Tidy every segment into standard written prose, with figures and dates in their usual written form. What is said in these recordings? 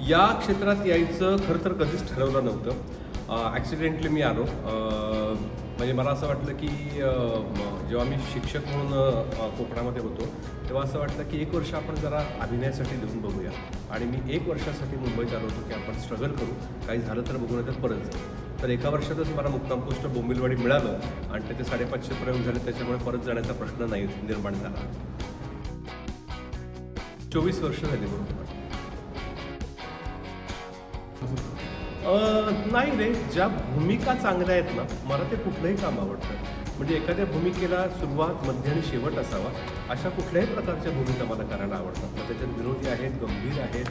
या क्षेत्रात यायचं खरं तर कधीच ठरवलं नव्हतं. ॲक्सिडेंटली मी आलो. म्हणजे मला असं वाटलं की जेव्हा मी शिक्षक म्हणून कोकणामध्ये होतो तेव्हा असं वाटलं की 1 वर्ष आपण जरा अभिनयासाठी देऊन बघूया. आणि मी 1 वर्षासाठी मुंबईत आलो होतो की आपण स्ट्रगल करू, काही झालं तर बघून येतात परत जाऊ. तर 1 वर्षातच मला मुक्काम पोस्ट बोंबिलवाडी मिळालं आणि त्याचे 550 प्रयोग झाले, त्याच्यामुळे परत जाण्याचा प्रश्न नाही निर्माण झाला. 24 वर्ष झाली बरोबर. नाही रे, ज्या भूमिका चांगल्या आहेत ना, मला ते कुठलंही काम आवडतं. म्हणजे एखाद्या भूमिकेला सुरुवात, मध्य आणि शेवट असावा, अशा कुठल्याही प्रकारच्या भूमिका मला करायला आवडतात. मग त्याच्यात विनोदी आहेत, गंभीर आहेत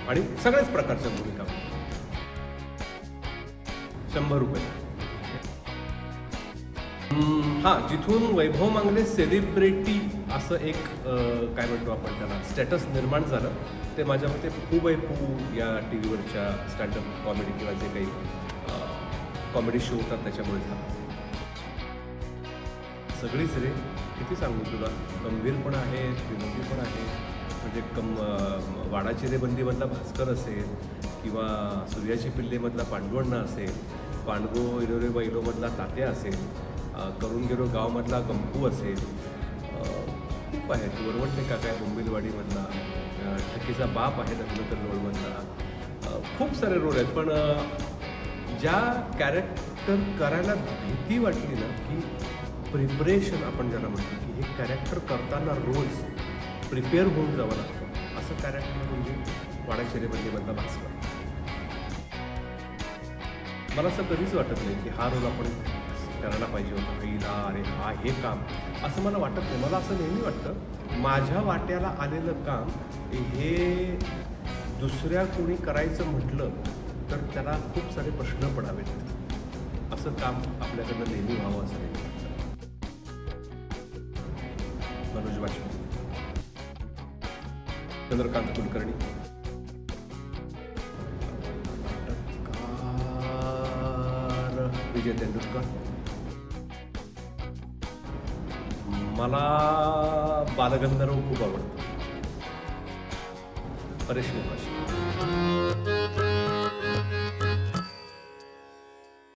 आणि सगळ्याच प्रकारच्या भूमिका. ₹100. हां, जिथून वैभव मांगले सेलिब्रिटी असं एक काय म्हणतो आपण त्याला स्टेटस निर्माण झालं, ते माझ्या मते फू बाय फू या टी व्हीवरच्या स्टँडअप कॉमेडी किंवा जे काही कॉमेडी शो होतात त्याच्यामुळे झालं. सगळीच रे, किती सांगू तुला, गंभीर पण आहे, विनोदी पण आहे. म्हणजे वाडाची रे बंदीमधला भास्कर असेल किंवा सूर्याची पिल्लेमधला पांडवण्णा असेल, पांडगो इलोरे बैलोमधला तात्या असेल, करून गेलो गावमधला गंपू असेल, खूप आहेत. वरवंटे काका आहे बोंबिलवाडीमधला, ठकीचा बाप आहे रत्नाकर रोडमधला, खूप सारे रोल आहेत. पण ज्या कॅरेक्टर करायला भीती वाटली ना, की प्रिपरेशन आपण ज्याला म्हणतो, की हे कॅरेक्टर करताना रोज प्रिपेअर होऊन जावं लागतं, असं कॅरेक्टर म्हणजे वाडाची रे बंदीमधला भास्कर. मला असं कधीच वाटत नाही की हा रोल आपण करायला पाहिजे होता पहिला, अरे हे काम, असं मला वाटत नाही. मला असं नेहमी वाटतं माझ्या वाट्याला आलेलं काम हे दुसऱ्या कोणी करायचं म्हटलं तर त्याला खूप सारे प्रश्न पडावेत. असं काम आपल्याकडनं नेहमी व्हावं असं नाही. मनोज वाजपेयी, चंद्रकांत कुलकर्णी, विजय तेंडुलकर. मला बालगंधर्व खूप आवडतो, परेश मुखर्जी.